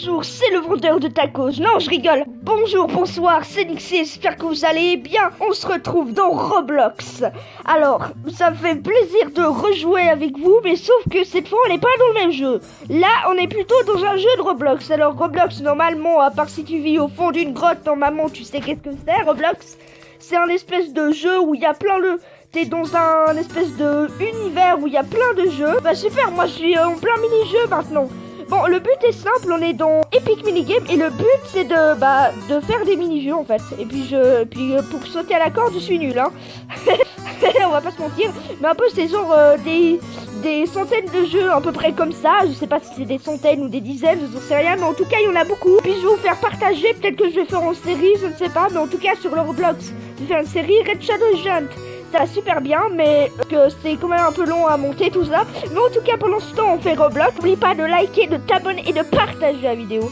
bonjour, c'est le vendeur de tacos. Non, je rigole. Bonjour, bonsoir, c'est Nixie, j'espère que vous allez bien. On se retrouve dans Roblox. Alors, ça me fait plaisir de rejouer avec vous, mais sauf que cette fois, on n'est pas dans le même jeu. Là, on est plutôt dans un jeu de Roblox. Alors, Roblox, normalement, à part si tu vis au fond d'une grotte, normalement, tu sais qu'est-ce que c'est, Roblox. C'est un espèce de jeu où il y a plein de... T'es dans un espèce de univers où il y a plein de jeux. Bah super, moi je suis en plein mini-jeu maintenant. Bon, le but est simple, on est dans Epic Minigame et le but c'est de faire des mini-jeux en fait. Et puis pour sauter à la corde, je suis nul, hein. On va pas se mentir, mais un peu c'est genre des centaines de jeux à peu près comme ça. Je sais pas si c'est des centaines ou des dizaines, je ne sais rien, mais en tout cas il y en a beaucoup. Puis je vais vous faire partager, peut-être que je vais faire en série, je ne sais pas, mais en tout cas sur le Roblox, je vais faire une série Red Shadow Giant. Ça va super bien, mais que c'est quand même un peu long à monter tout ça. Mais en tout cas, pendant ce temps, on fait Roblox. N'oublie pas de liker, de t'abonner et de partager la vidéo.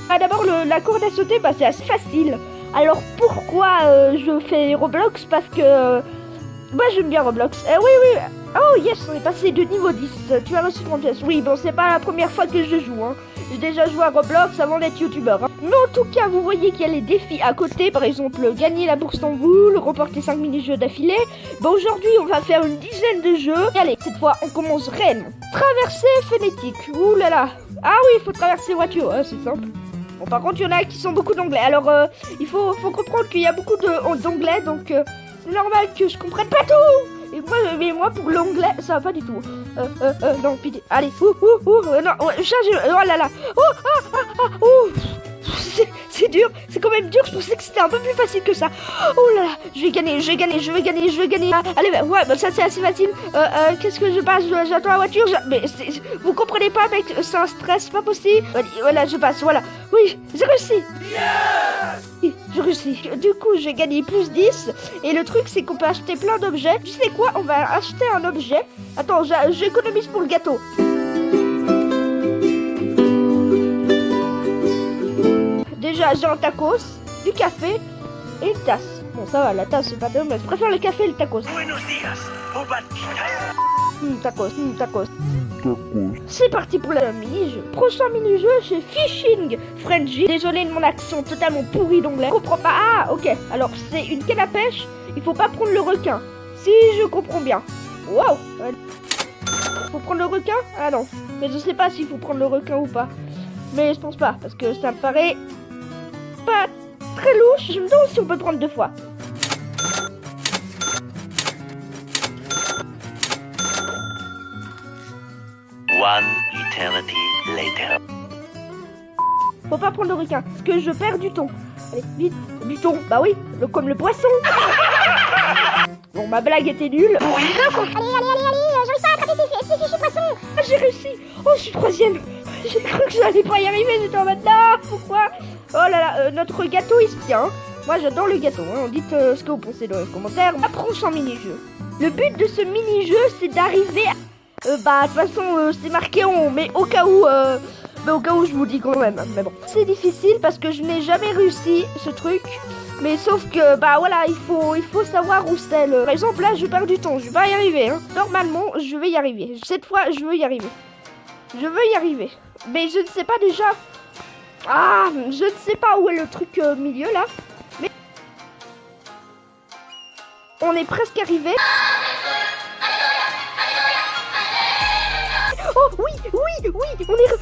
D'abord, la corde à sauter, c'est assez facile. Alors, pourquoi je fais Roblox? Parce que... moi, j'aime bien Roblox. Oui. Oh, yes, on est passé de niveau 10. Tu as reçu 30 pièces. Oui, bon, c'est pas la première fois que je joue, hein. J'ai déjà joué à Roblox avant d'être youtubeur, hein. Mais en tout cas, vous voyez qu'il y a les défis à côté. Par exemple, gagner la bourse d'Amboul, remporter 5 mini-jeux d'affilée. Bon, aujourd'hui, on va faire une dizaine de jeux. Et allez, cette fois, on commence réellement. Traversée phonétique. Ouh là là. Ah oui, il faut traverser voiture. C'est simple. Bon, par contre, il y en a qui sont beaucoup d'anglais. Alors, il faut comprendre qu'il y a beaucoup d'anglais. Donc, c'est normal que je comprenne pas tout. Et moi, pour l'anglais, ça va pas du tout. Non, pitié. Allez, non, oh là là. C'est dur, c'est quand même dur, je pensais que c'était un peu plus facile que ça. Oh là là, je vais gagner. Allez, ouais, bah ça c'est assez facile. Qu'est-ce que je passe? J'attends la voiture, mais vous comprenez pas, mec, c'est un stress, pas possible. Voilà, je passe, voilà. Oui, j'ai réussi. Yes, j'ai réussi. Du coup, j'ai gagné plus 10. Et le truc, c'est qu'on peut acheter plein d'objets. Tu sais quoi? On va acheter un objet. Attends, j'économise pour le gâteau. Déjà, j'ai un tacos, du café et une tasse. Bon, ça va, la tasse, c'est pas mais je préfère le café et le tacos. Tacos. C'est parti pour le mini-jeu. Prochain mini-jeu, c'est Fishing Frenzy. Désolé de mon accent totalement pourri d'anglais. Je comprends pas. Ah, ok. Alors, c'est une canne à pêche. Il faut pas prendre le requin. Si je comprends bien. Waouh. Faut prendre le requin? Ah non. Mais je sais pas s'il faut prendre le requin ou pas. Mais je pense pas, parce que ça me paraît pas très louche. Je me demande si on peut prendre 2 fois. One eternity later. Faut pas prendre le requin, parce que je perds du thon. Allez, vite, du thon. Bah oui, comme le poisson. Bon, ma blague était nulle. Allez, j'arrive pas à attraper ces fichus poissons. Ah, j'ai réussi. Oh, je suis 3ème. J'ai cru que j'allais pas y arriver, j'étais en mode non, pourquoi? Oh là là, notre gâteau il se tient. Moi j'adore le gâteau, hein. Dites ce que vous pensez dans les commentaires. Approche un mini-jeu. Le but de ce mini-jeu c'est d'arriver à... de toute façon c'est marqué en, mais au cas où je vous dis quand même. Mais bon, c'est difficile parce que je n'ai jamais réussi ce truc. Mais sauf que, voilà, il faut savoir où c'est le... Par exemple là je perds du temps, je vais pas y arriver, hein. Normalement je vais y arriver. Cette fois je veux y arriver. Je veux y arriver. Mais je ne sais pas déjà... Ah, je ne sais pas où est le truc au milieu là. Mais... on est presque arrivé. Oh oui,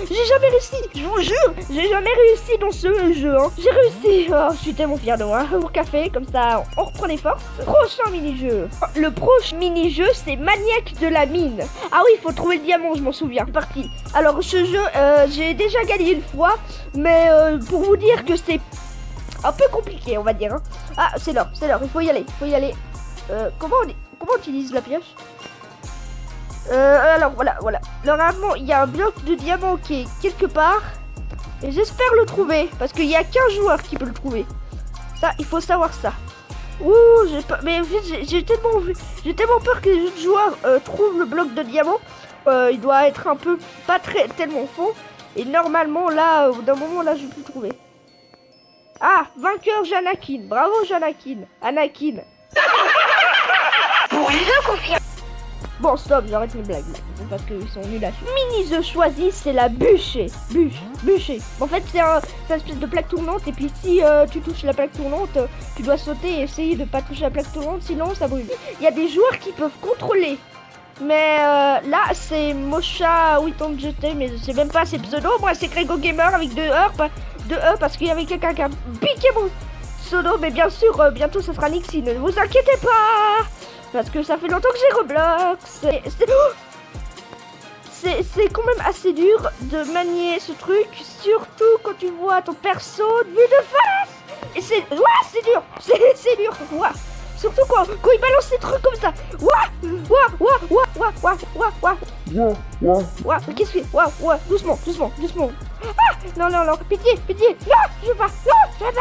j'ai jamais réussi. Je vous jure, j'ai jamais réussi dans ce jeu, hein. J'ai réussi. Oh, je suis tellement fier de moi. Pour café, comme ça, on reprend les forces. Prochain mini-jeu. Le prochain mini-jeu, c'est Maniaque de la mine. Ah oui, il faut trouver le diamant, je m'en souviens. C'est parti. Alors, ce jeu, j'ai déjà gagné une fois. Mais pour vous dire que c'est un peu compliqué, on va dire, hein. Ah, c'est l'heure, il faut y aller. Comment on utilise la pioche? Alors voilà. Normalement, il y a un bloc de diamant qui est quelque part. Et j'espère le trouver. Parce qu'il y a qu'un joueur qui peut le trouver. Ça, il faut savoir ça. Ouh, j'ai pas... Mais en fait, j'ai tellement peur que les autres joueurs trouvent le bloc de diamant. Il doit être un peu... pas tellement fond. Et normalement, là, au bout d'un moment, là, je peux le trouver. Ah, vainqueur Janakin. Bravo, Janakin. Anakin. Oui, je confirme. Bon, stop, j'arrête mes blagues, parce qu'ils sont nuls là-dessus. Mini-jeu choisi, c'est la bûcher. Bûcher. En fait, c'est une espèce de plaque tournante, et puis si tu touches la plaque tournante, tu dois sauter et essayer de pas toucher la plaque tournante, sinon ça brûle. Il y a des joueurs qui peuvent contrôler. Mais là, c'est Mocha 80 GT, mais je sais même pas, c'est pseudo. Moi, c'est Grégo Gamer avec 2 E, parce qu'il y avait quelqu'un qui a piqué mon pseudo, mais bien sûr, bientôt ça sera Nixie, ne vous inquiétez pas. Parce que ça fait longtemps que j'ai Roblox. C'est quand même assez dur de manier ce truc, surtout quand tu vois ton perso de vue de face. Et c'est dur, c'est dur. Ouah. Surtout quand il balance des trucs comme ça. Ouah, qu'est-ce que c'est? Ouah, doucement. Ah, non, pitié, non, je veux pas, je veux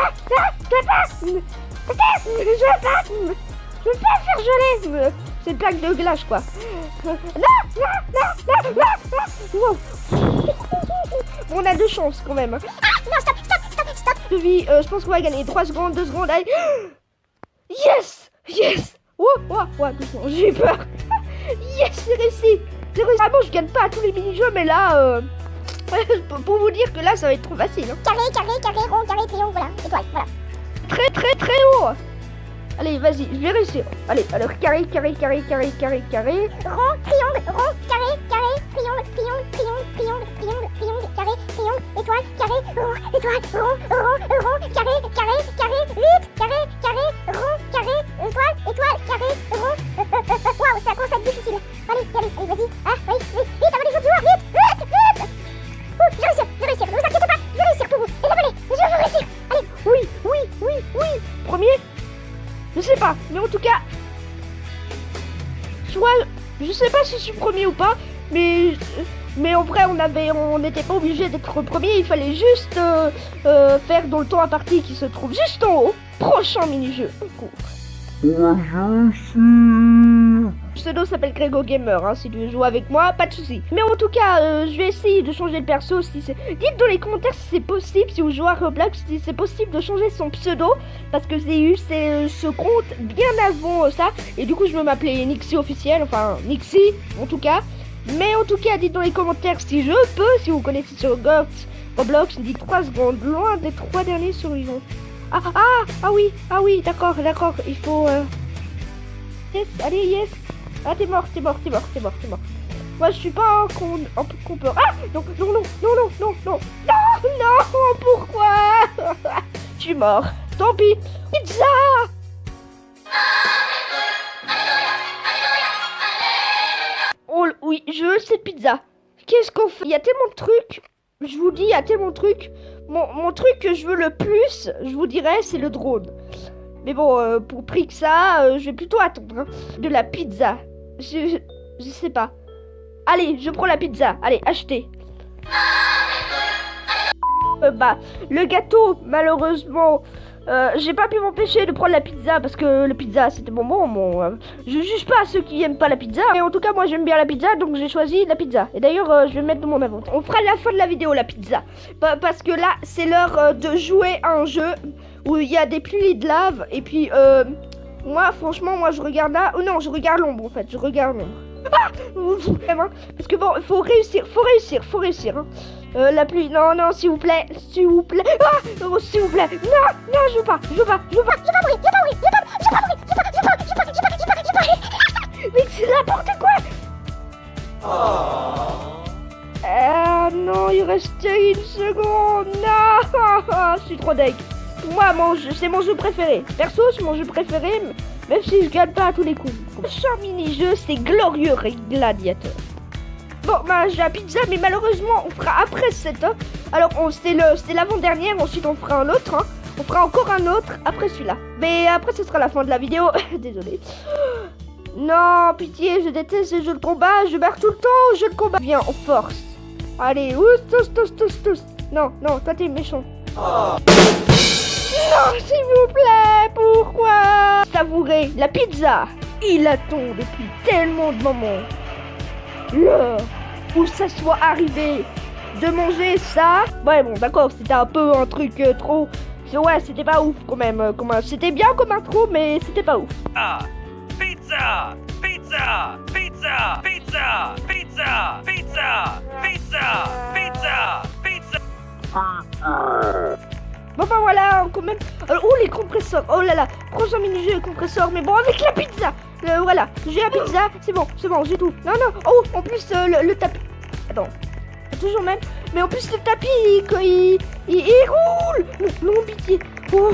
pas faire geler. C'est une plaque de glace, quoi. Non. On a 2 chances, quand même. Ah, non, stop. Je vis, je pense qu'on va gagner 3 secondes, 2 secondes, allez. Yes. Ouah, doucement, j'ai eu peur. Yes, c'est réussi. Vraiment, je gagne pas à tous les mini-jeux, mais là, pour vous dire que là, ça va être trop facile. Hein. Carré, rond, carré, triangle, voilà. Étoile, voilà. Très haut. Allez, vas-y, je vais réussir. Allez, alors carré. Rond, triangle, rond, carré, triangle, carré, triangle, étoile, carré, rond, carré, 8, carré, rond, étoile, carré, rond. Waouh, ça commence à être difficile. Allez, vas-y. Ah, oui, vite, avant les autres joueurs, vite. Je vais réussir, ne vous inquiétez pas, je vais réussir pour vous. Les abonnés, je vais réussir. Allez. Oui. Premier? Je sais pas, mais en tout cas, je sais pas si je suis premier ou pas, mais en vrai, on n'était pas obligé d'être premier, il fallait juste faire dans le temps imparti qui se trouve juste en haut. Prochain mini-jeu. Le pseudo s'appelle Grégo Gamer, hein, si tu veux jouer avec moi, pas de soucis. Mais en tout cas, je vais essayer de changer le perso. Dites dans les commentaires si c'est possible, si vous jouez à Roblox, si c'est possible de changer son pseudo. Parce que j'ai eu ce compte bien avant ça. Et du coup, je me m'appelais Nixie officiel, enfin Nixie en tout cas. Mais en tout cas, dites dans les commentaires si je peux, si vous connaissez sur Roblox, dites 3 secondes, loin des 3 derniers survivants. Ah oui, d'accord, il faut... Yes, allez, yes. Ah, t'es mort. Moi, je suis pas un compeur. Ah, non, pourquoi? Je suis mort. Tant pis. Pizza. Oh, oui, je veux cette pizza. Qu'est-ce qu'on fait? Il y a tellement de trucs. Je vous dis, il y a tellement de trucs. Mon truc que je veux le plus, je vous dirais, c'est le drone. Mais bon, pour prix que ça, je vais plutôt attendre. Hein. De la pizza. Je sais pas. Allez, je prends la pizza. Allez, achetez. Le gâteau, malheureusement, j'ai pas pu m'empêcher de prendre la pizza parce que la pizza c'était bon. Je juge pas ceux qui aiment pas la pizza. Mais en tout cas, moi j'aime bien la pizza, donc j'ai choisi la pizza. Et d'ailleurs, je vais le mettre dans mon inventaire. On fera la fin de la vidéo, la pizza. Parce que là, c'est l'heure de jouer à un jeu où il y a des pluies de lave. Et puis, moi, franchement, je regarde là. Oh non, je regarde l'ombre en fait. Je regarde l'ombre. Ah, parce que bon, faut réussir. Hein. La pluie, non, s'il vous plaît. Ah, s'il vous plaît. Non, je veux pas. Mais c'est n'importe quoi. Non, il restait 1 seconde. Non, je suis trop deg. Pour moi, c'est mon jeu préféré. Perso, c'est mon jeu préféré, même si je gagne pas à tous les coups. Le prochain mini-jeu, c'est Glorieux Gladiateur. Bon, j'ai la pizza, mais malheureusement, on fera après cette. Hein. Alors, c'est l'avant-dernière, ensuite on fera un autre. Hein. On fera encore un autre après celui-là. Mais après, ce sera la fin de la vidéo. Désolé. Non, pitié, je déteste ces jeux de combat. Je meurs tout le temps aux jeux de combat. Viens, on force. Allez, tous. Non, toi t'es méchant. Non, s'il vous plaît, pourquoi? Savourez la pizza. Il attend depuis tellement de moments. L'heure où ça soit arrivé de manger ça. Ouais, bon, d'accord, c'était un peu un truc trop... Ouais, c'était pas ouf quand même. C'était bien comme intro, mais c'était pas ouf. Pizza! bah voilà, quand même. Oh, les compresseurs. Oh là là. Prochain mini-jeu compresseur. Mais bon, avec la pizza. Voilà. J'ai la pizza. C'est bon, j'ai tout. Non, non. Oh, en plus, le tapis. Attends. Toujours même. Mais en plus, le tapis, il roule. Non, pitié. Oh.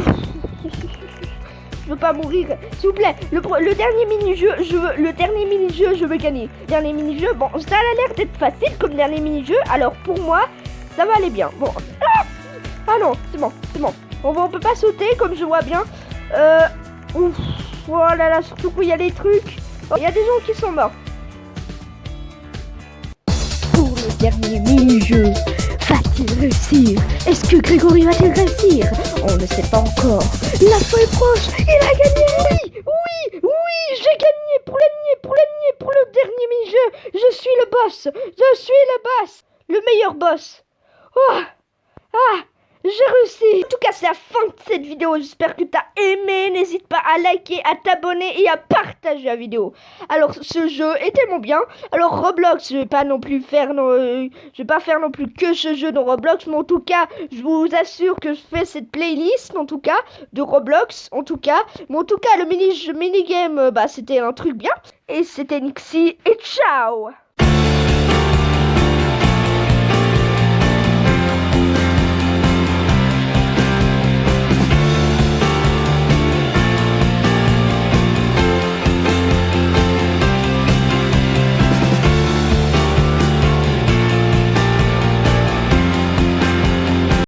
Je veux pas mourir, s'il vous plaît. Le dernier mini-jeu, je veux gagner. Dernier mini-jeu, bon, ça a l'air d'être facile comme dernier mini-jeu. Alors pour moi, ça va aller bien. Bon, ah non, c'est bon. On peut pas sauter comme je vois bien. Ouf, oh là là, surtout qu'il y a des trucs. Il y a des gens qui sont morts. Pour le dernier mini-jeu, va-t-il réussir? Est-ce que Grégory va-t-il réussir? On ne sait pas encore. La fin est proche. Il a gagné. Oui, j'ai gagné pour le dernier mini-jeu. Je suis le boss. Le meilleur boss. Oh, j'ai réussi. En tout cas, c'est la fin de cette vidéo. J'espère que t'as aimé. N'hésite pas à liker, à t'abonner et à partager la vidéo. Alors, ce jeu est tellement bien. Alors, Roblox, je vais pas faire non plus que ce jeu dans Roblox. Mais en tout cas, je vous assure que je fais cette playlist, en tout cas, de Roblox, en tout cas. Mais en tout cas, le minigame, c'était un truc bien. Et c'était Nixie. Et ciao!